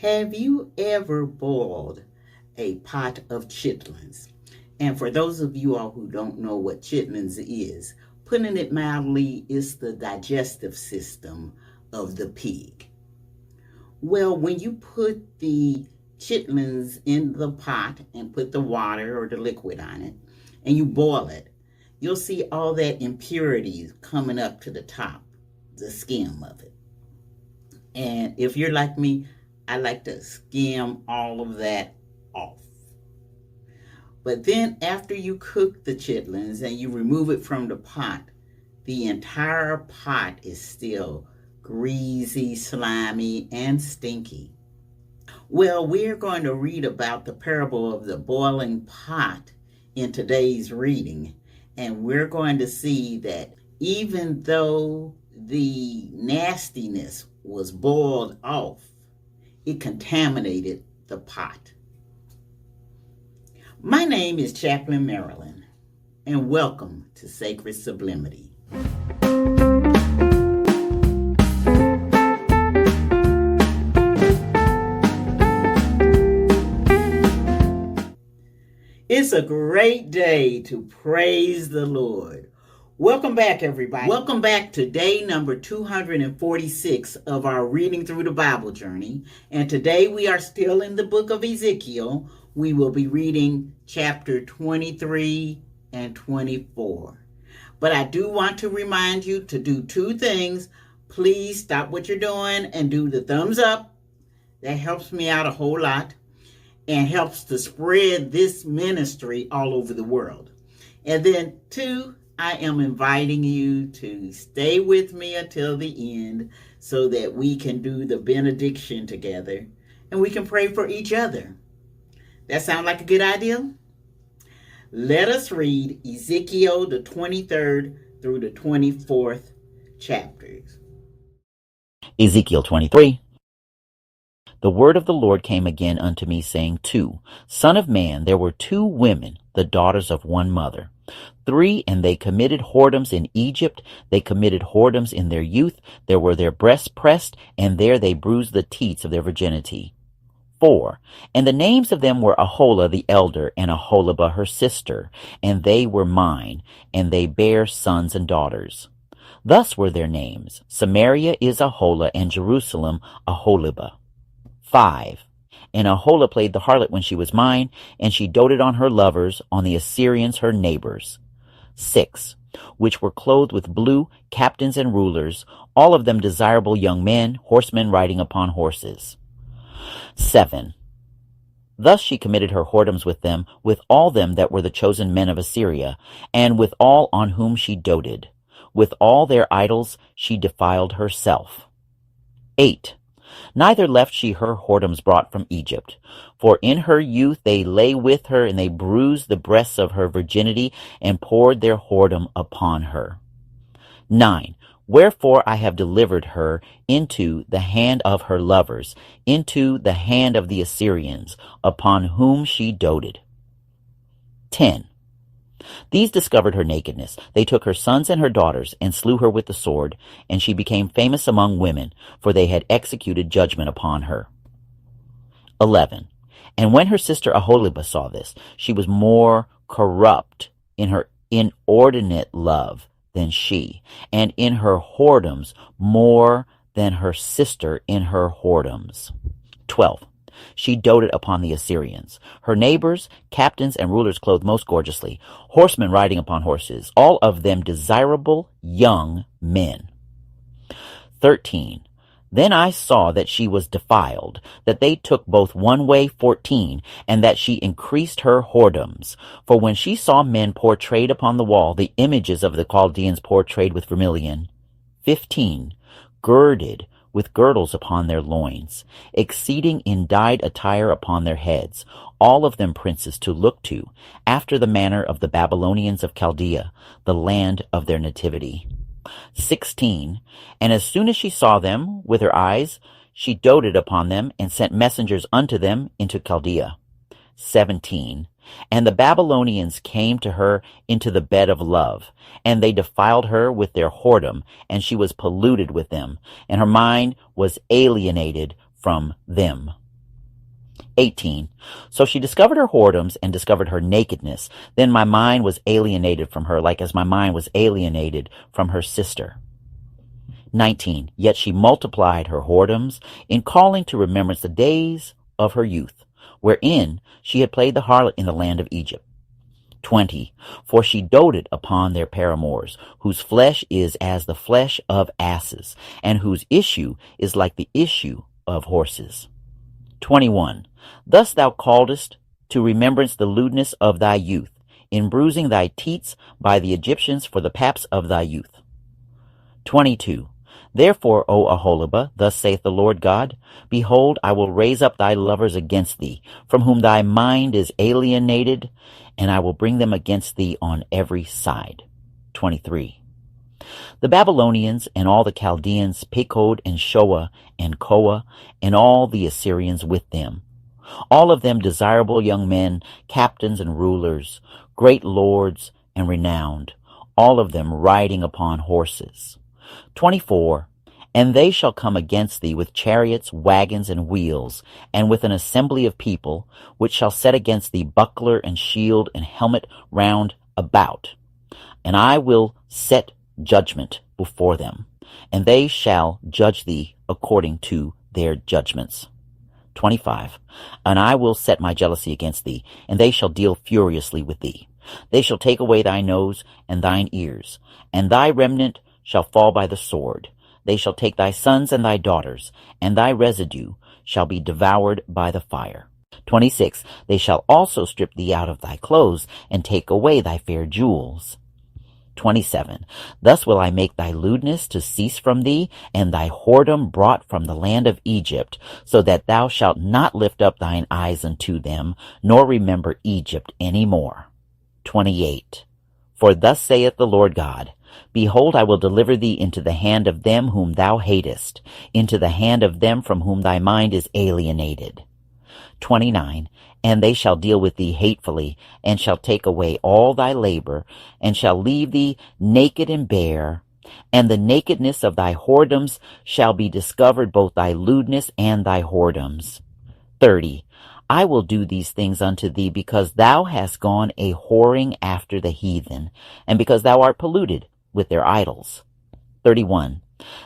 Have you ever boiled a pot of chitlins? And for those of you all who don't know what chitlins is, putting it mildly, is the digestive system of the pig. Well, when you put the chitlins in the pot and put the water or the liquid on it, and you boil it, you'll see all that impurities coming up to the top, the skim of it. And if you're like me, I like to skim all of that off. But then after you cook the chitlins and you remove it from the pot, the entire pot is still greasy, slimy, and stinky. Well, we're going to read about the parable of the boiling pot in today's reading, and we're going to see that even though the nastiness was boiled off, it contaminated the pot. My name is Chaplain Marilyn, and welcome to Sacred Sublimity. It's a great day to praise the Lord. Welcome back, everybody. Welcome back to day number 246 of our Reading Through the Bible journey. And today we are still in the book of Ezekiel. We will be reading chapter 23 and 24. But I do want to remind you to do two things. Please stop what you're doing and do the thumbs up. That helps me out a whole lot and helps to spread this ministry all over the world. And then two, I am inviting you to stay with me until the end so that we can do the benediction together and we can pray for each other. That sound like a good idea? Let us read Ezekiel, the 23rd through the 24th chapters. Ezekiel 23. The word of the Lord came again unto me, saying, 2. Son of man, there were 2 women, the daughters of one mother. 3, and they committed whoredoms in Egypt. They committed whoredoms in their youth. There were their breasts pressed, and there they bruised the teats of their virginity. 4, and the names of them were Aholah the elder, and Aholibah her sister, and they were mine, and they bare sons and daughters. Thus were their names: Samaria is Aholah, and Jerusalem Aholibah. 5, and Aholah played the harlot when she was mine, and she doted on her lovers, on the Assyrians her neighbors. 6, which were clothed with blue, captains and rulers, all of them desirable young men, horsemen riding upon horses. 7, thus she committed her whoredoms with them, with all them that were the chosen men of Assyria, and with all on whom she doted. With all their idols she defiled herself. 8, neither left she her whoredoms brought from Egypt. For in her youth they lay with her, and they bruised the breasts of her virginity, and poured their whoredom upon her. 9, wherefore I have delivered her into the hand of her lovers, into the hand of the Assyrians, upon whom she doted. 10, these discovered her nakedness. They took her sons and her daughters, and slew her with the sword, and she became famous among women, for they had executed judgment upon her. 11, and when her sister Aholibah saw this, she was more corrupt in her inordinate love than she, and in her whoredoms more than her sister in her whoredoms. 12, she doted upon the Assyrians. Her neighbors, captains, and rulers clothed most gorgeously, horsemen riding upon horses, all of them desirable young men. 13, then I saw that she was defiled, that they took both one way 14, and that she increased her whoredoms. For when she saw men portrayed upon the wall, the images of the Chaldeans portrayed with vermilion. 15, girded with girdles upon their loins, exceeding in dyed attire upon their heads, all of them princes to look to, after the manner of the Babylonians of Chaldea, the land of their nativity. 16, and as soon as she saw them with her eyes, she doted upon them, and sent messengers unto them into Chaldea. 17, and the Babylonians came to her into the bed of love, and they defiled her with their whoredom, and she was polluted with them, and her mind was alienated from them. 18. So she discovered her whoredoms and discovered her nakedness. Then my mind was alienated from her, like as my mind was alienated from her sister. 19. Yet she multiplied her whoredoms in calling to remembrance the days of her youth, wherein she had played the harlot in the land of Egypt. 20. For she doted upon their paramours, whose flesh is as the flesh of asses, and whose issue is like the issue of horses. 21. Thus thou calledst to remembrance the lewdness of thy youth, in bruising thy teats by the Egyptians for the paps of thy youth. 22. Therefore, O Aholibah, thus saith the Lord God, behold, I will raise up thy lovers against thee, from whom thy mind is alienated, and I will bring them against thee on every side. 23. The Babylonians and all the Chaldeans, Pekod and Shoah and Koah, and all the Assyrians with them, all of them desirable young men, captains and rulers, great lords and renowned, all of them riding upon horses. 24. And they shall come against thee with chariots, wagons, and wheels, and with an assembly of people, which shall set against thee buckler and shield and helmet round about. And I will set judgment before them, and they shall judge thee according to their judgments. 25. And I will set my jealousy against thee, and they shall deal furiously with thee. They shall take away thy nose and thine ears, and thy remnant shall fall by the sword. They shall take thy sons and thy daughters, and thy residue shall be devoured by the fire. 26. They shall also strip thee out of thy clothes, and take away thy fair jewels. 27. Thus will I make thy lewdness to cease from thee, and thy whoredom brought from the land of Egypt, so that thou shalt not lift up thine eyes unto them, nor remember Egypt any more. 28. For thus saith the Lord God, behold, I will deliver thee into the hand of them whom thou hatest, into the hand of them from whom thy mind is alienated. 29. And they shall deal with thee hatefully, and shall take away all thy labor, and shall leave thee naked and bare, and the nakedness of thy whoredoms shall be discovered, both thy lewdness and thy whoredoms. 30. I will do these things unto thee, because thou hast gone a whoring after the heathen, and because thou art polluted with their idols. 31.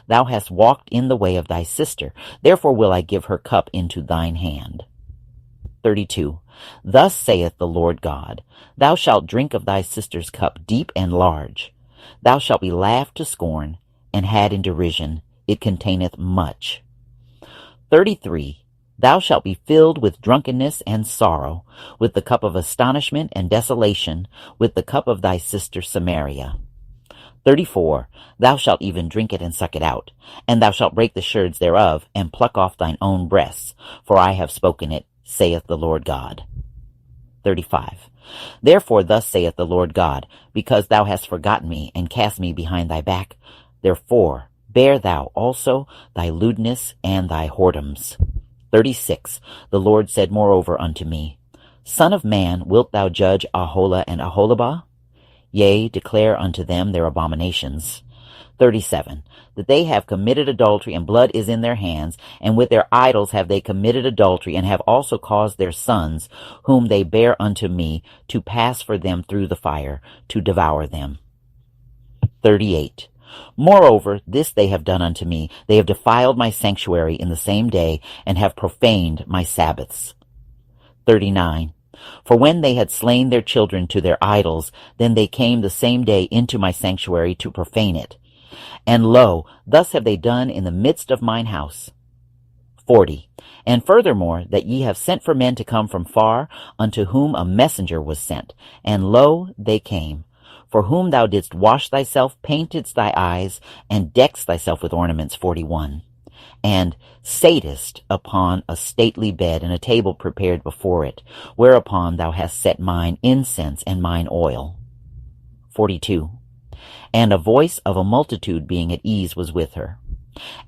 Thou hast walked in the way of thy sister, therefore will I give her cup into thine hand. 32. Thus saith the Lord God, thou shalt drink of thy sister's cup deep and large. Thou shalt be laughed to scorn, and had in derision. It containeth much. 33. Thou shalt be filled with drunkenness and sorrow, with the cup of astonishment and desolation, with the cup of thy sister Samaria. 34. Thou shalt even drink it and suck it out, and thou shalt break the sherds thereof, and pluck off thine own breasts, for I have spoken it, saith the Lord God. 35. Therefore thus saith the Lord God, because thou hast forgotten me, and cast me behind thy back, therefore bear thou also thy lewdness and thy whoredoms. 36. The Lord said moreover unto me, Son of man, wilt thou judge Aholah and Aholibah? Yea, declare unto them their abominations. 37. That they have committed adultery, and blood is in their hands, and with their idols have they committed adultery, and have also caused their sons, whom they bear unto me, to pass for them through the fire, to devour them. 38. Moreover, this they have done unto me, they have defiled my sanctuary in the same day, and have profaned my Sabbaths. 39. For when they had slain their children to their idols, then they came the same day into my sanctuary to profane it. And lo, thus have they done in the midst of mine house. 40. And furthermore, that ye have sent for men to come from far, unto whom a messenger was sent. And lo, they came. For whom thou didst wash thyself, paintedst thy eyes, and deckedst thyself with ornaments. 41. And satest upon a stately bed, and a table prepared before it, whereupon thou hast set mine incense and mine oil. 42. And a voice of a multitude being at ease was with her.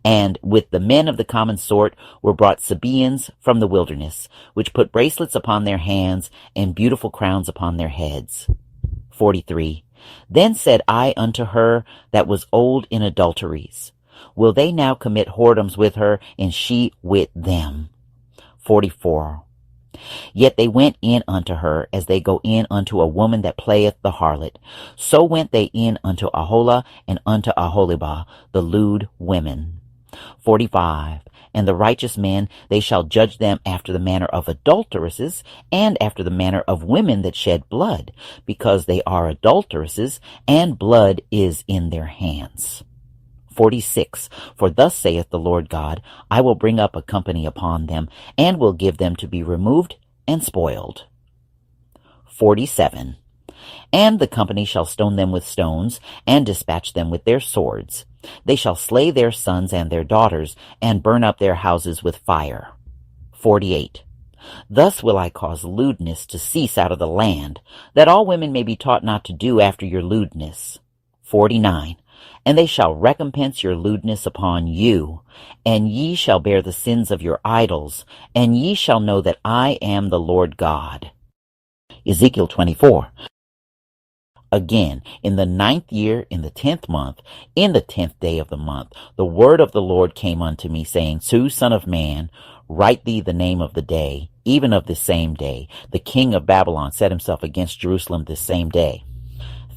And with the men of the common sort were brought Sabaeans from the wilderness, which put bracelets upon their hands, and beautiful crowns upon their heads. 43. Then said I unto her that was old in adulteries, will they now commit whoredoms with her, and she with them? 44. Yet they went in unto her as they go in unto a woman that playeth the harlot. So went they in unto Aholah and unto Aholibah, the lewd women. 45. And the righteous men, they shall judge them after the manner of adulteresses, and after the manner of women that shed blood, because they are adulteresses, and blood is in their hands. 46. For thus saith the Lord God, I will bring up a company upon them, and will give them to be removed and spoiled. 47. And the company shall stone them with stones, and dispatch them with their swords. They shall slay their sons and their daughters, and burn up their houses with fire. 48. Thus will I cause lewdness to cease out of the land, that all women may be taught not to do after your lewdness. 49. And they shall recompense your lewdness upon you, and ye shall bear the sins of your idols, and ye shall know that I am the Lord God. Ezekiel 24. Again, in the 9th year, in the 10th month, in the 10th day of the month, the word of the Lord came unto me, saying, Son of man, write thee the name of the day, even of this same day. The king of Babylon set himself against Jerusalem this same day.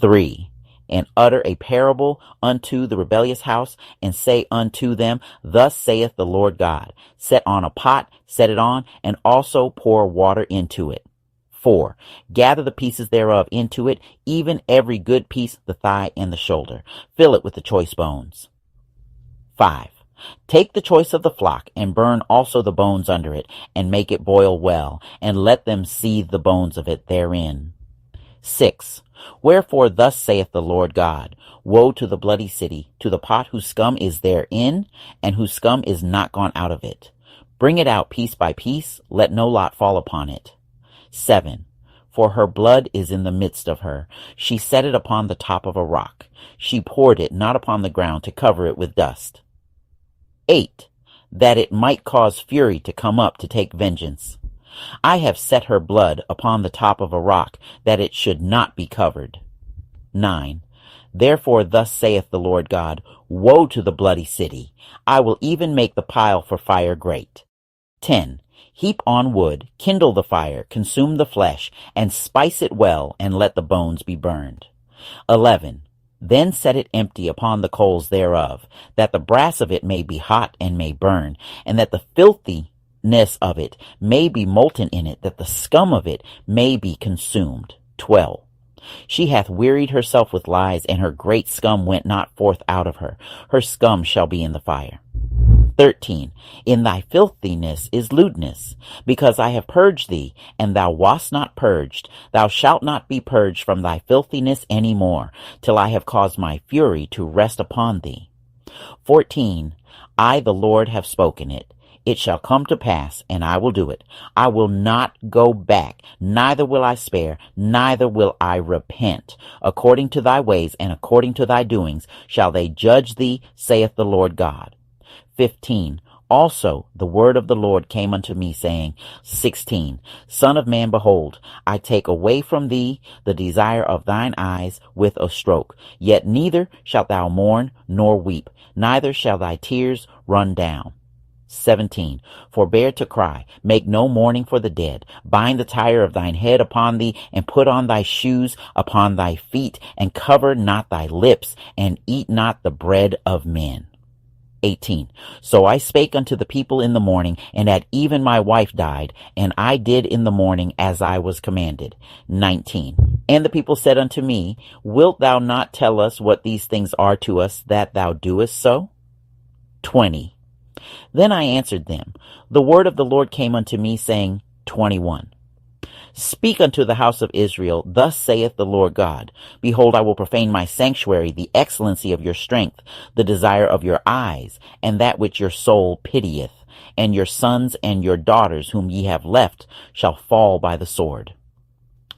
3. And utter a parable unto the rebellious house, and say unto them, Thus saith the Lord God, Set on a pot, set it on, and also pour water into it. 4. Gather the pieces thereof into it, even every good piece, the thigh and the shoulder. Fill it with the choice bones. 5. Take the choice of the flock, and burn also the bones under it, and make it boil well, and let them see the bones of it therein. 6. Wherefore thus saith the Lord God, Woe to the bloody city, to the pot whose scum is therein, and whose scum is not gone out of it. Bring it out piece by piece, let no lot fall upon it. 7. For her blood is in the midst of her. She set it upon the top of a rock. She poured it not upon the ground to cover it with dust. 8. That it might cause fury to come up to take vengeance. I have set her blood upon the top of a rock, that it should not be covered. 9. Therefore thus saith the Lord God, Woe to the bloody city! I will even make the pile for fire great. 10. Heap on wood, kindle the fire, consume the flesh, and spice it well, and let the bones be burned. 11. Then set it empty upon the coals thereof, that the brass of it may be hot and may burn, and that the filthiness of it may be molten in it, that the scum of it may be consumed. 12. She hath wearied herself with lies, and her great scum went not forth out of her. Her scum shall be in the fire. 13. In thy filthiness is lewdness, because I have purged thee, and thou wast not purged. Thou shalt not be purged from thy filthiness any more, till I have caused my fury to rest upon thee. 14. I, the Lord, have spoken it. It shall come to pass, and I will do it. I will not go back, neither will I spare, neither will I repent. According to thy ways and according to thy doings shall they judge thee, saith the Lord God. 15. Also the word of the Lord came unto me, saying, 16. Son of man, behold, I take away from thee the desire of thine eyes with a stroke. Yet neither shalt thou mourn nor weep, neither shall thy tears run down. 17. Forbear to cry, make no mourning for the dead. Bind the tire of thine head upon thee, and put on thy shoes upon thy feet, and cover not thy lips, and eat not the bread of men. 18. So I spake unto the people in the morning, and at even my wife died, and I did in the morning as I was commanded. 19. And the people said unto me, Wilt thou not tell us what these things are to us, that thou doest so? 20. Then I answered them, The word of the Lord came unto me, saying, 21. Speak unto the house of Israel, Thus saith the Lord God, Behold, I will profane my sanctuary, the excellency of your strength, the desire of your eyes, and that which your soul pitieth, and your sons and your daughters whom ye have left shall fall by the sword.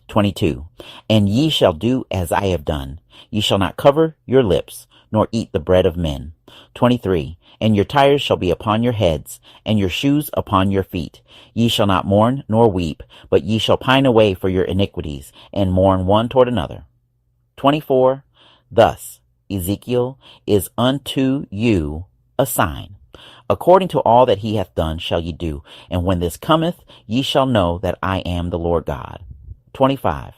22. And ye shall do as I have done. Ye shall not cover your lips, nor eat the bread of men. 23. And your tires shall be upon your heads, and your shoes upon your feet. Ye shall not mourn nor weep, but ye shall pine away for your iniquities, and mourn one toward another. 24. Thus Ezekiel is unto you a sign. According to all that he hath done shall ye do. And when this cometh, ye shall know that I am the Lord God. 25.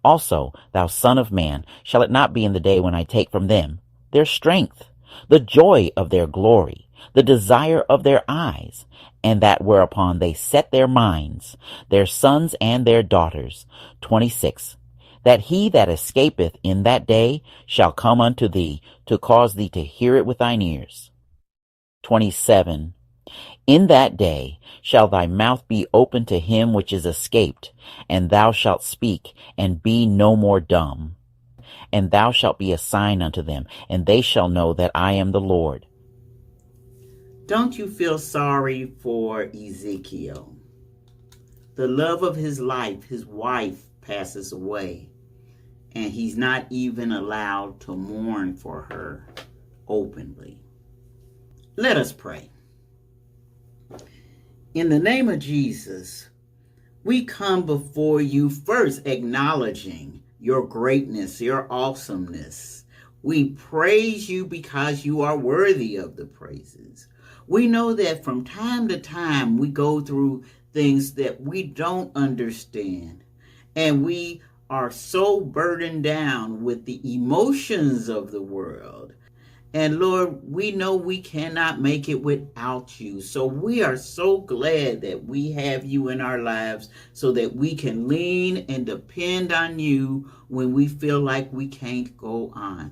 Also, thou son of man, shall it not be in the day when I take from them their strength, the joy of their glory, the desire of their eyes, and that whereupon they set their minds, their sons and their daughters. 26. That he that escapeth in that day shall come unto thee, to cause thee to hear it with thine ears. 27. In that day shall thy mouth be open to him which is escaped, and thou shalt speak, and be no more dumb. And thou shalt be a sign unto them, and they shall know that I am the Lord. Don't you feel sorry for Ezekiel? The love of his life, his wife, passes away, and he's not even allowed to mourn for her openly. Let us pray. In the name of Jesus, we come before you first acknowledging your greatness, your awesomeness. We praise you because you are worthy of the praises. We know that from time to time we go through things that we don't understand, and we are so burdened down with the emotions of the world. And Lord, we know we cannot make it without you. So we are so glad that we have you in our lives so that we can lean and depend on you when we feel like we can't go on.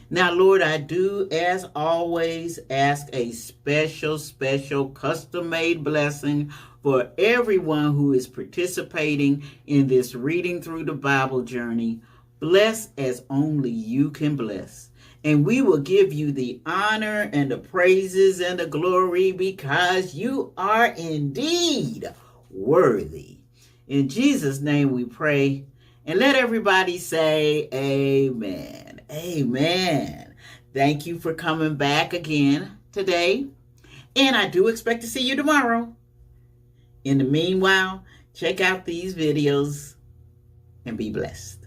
Now, Lord, I do, as always, ask a special custom-made blessing for everyone who is participating in this reading through the Bible journey. Bless as only you can bless. And we will give you the honor and the praises and the glory because you are indeed worthy. In Jesus' name we pray. And let everybody say amen. Amen. Thank you for coming back again today. And I do expect to see you tomorrow. In the meanwhile, check out these videos and be blessed.